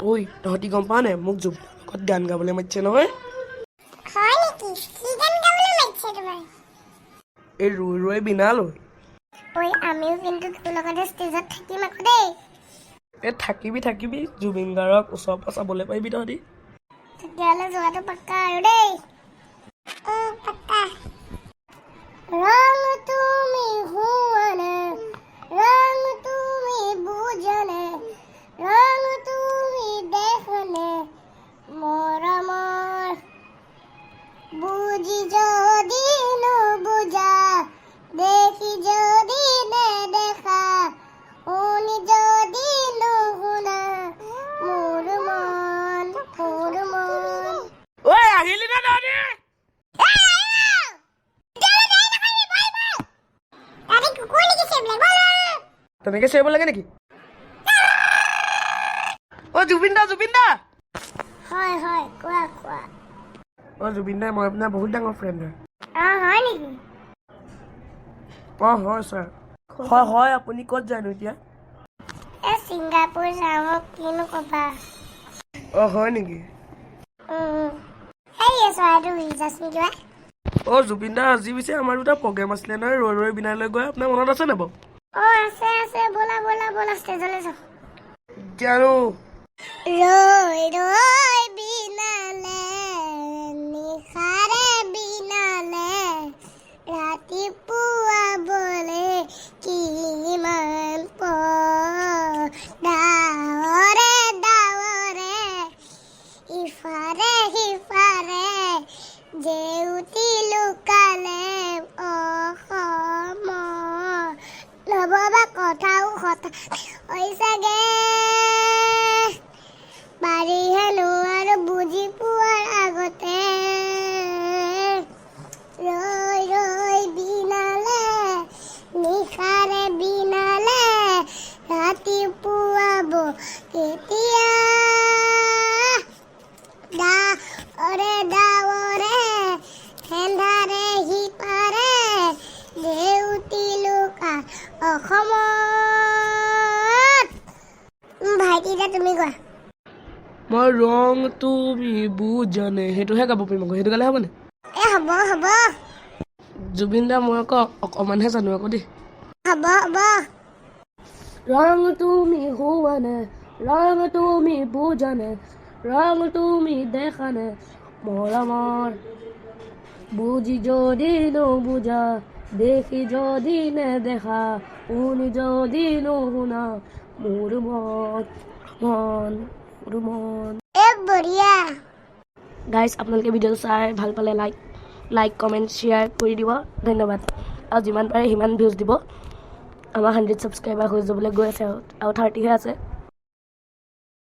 ঐ তহঁতি গম পাৱ নাই মোক জুবিনৰ লগত গান গাবলৈ মাতিছে নহয় হয় নেকি কি গান গাবলৈ মাতিছে তোমাৰ এই ৰৈ ৰৈ বিনালৈ ঐ আমিও কিন্তু তোৰ লগতে ষ্টেজত থাকিম আকৌ দেই এই থাকিবি জুবিন গাৰ্গক ওচৰৰ পৰা চাবলৈ পাৰিবি তহঁতি তেতিয়াহ'লে যোৱাটো পাক্কা আৰু দেই পাক্কা ৰং তুমি হুৱানে ৰং তুমি বুজানে ৰং তুমি দেখনে মৰমৰ বুজি যদি নুবুজা দেখি যদি নেদেখা শুনি যদি নুশুনা মোৰ মন ঐ আহিলি না তহঁতি তেনেকে চিঞৰিব লাগে নেকি অ জুবিন দা হয় হয় কোৱা অ জুবিন দা মই আপোনাৰ বহুত ডাঙৰ ফ্ৰেণ্ড হয় নেকি অ হয় ছাৰ হয় আপুনি ক'ত যায়নো এতিয়া ছিংগাপুৰ যাওঁ কিনো ক'বা অ হয় নেকি সেই চৰাইটো ৰিজাৰ্ভ কিবা অ জুবিন দা আজি পিছে আমাৰ দুটা প্ৰগ্ৰেম আছিলে নহয় ৰৈ ৰৈ বিনালৈ গৈ আপোনাৰ মনত আছে নাই বাৰু আছে ব'লা ষ্টেজলৈ যাওঁ জানো ৰৈ ৰৈ বিনালে নিশাৰে বিনালে ৰাতিপুৱা বলে কিমান ডাৱৰে ইফাৰে সিফাৰে জেউতি লুকালে অসমৰ নববা কথাও হৈছাগে বাৰী হেনো আৰু বুজি পোৱাৰ আগতে ৰৈ ৰৈ বিনালে নিশাৰে বিনালে ৰাতিপুৱাব কেতিয়া ডাৱৰে হেন্ধাৰে সিপাৰে দেউতি লুকা অসমত ভাইটি এতিয়া তুমি কোৱা মই ৰং তুমি বুজানে সেইটোহে গাব পাৰিম আকৌ সেইটো গালে হ'বনে হ'ব জুবিন দা মই আকৌ অকণমানহে জানো আকৌ দেই হ'ব ৰং তুমি হুৱানে ৰং তুমি বুজানে ৰং তুমি দেখানে মৰমৰ বুজি যদি নুবুজা দেখি যদি নেদেখা শুনি যদি নুশুনা মোৰ মন বঢ়িয়া গাইজ আপোনালোকে ভিডিঅ'টো চাই ভাল পালে লাইক কমেণ্ট শ্বেয়াৰ কৰি দিব ধন্যবাদ আৰু যিমান পাৰে সিমান ভিউজ দিব আমাৰ 100 ছাবস্ক্ৰাইবাৰ হৈ যাবলৈ গৈ আছে আৰু 30হে আছে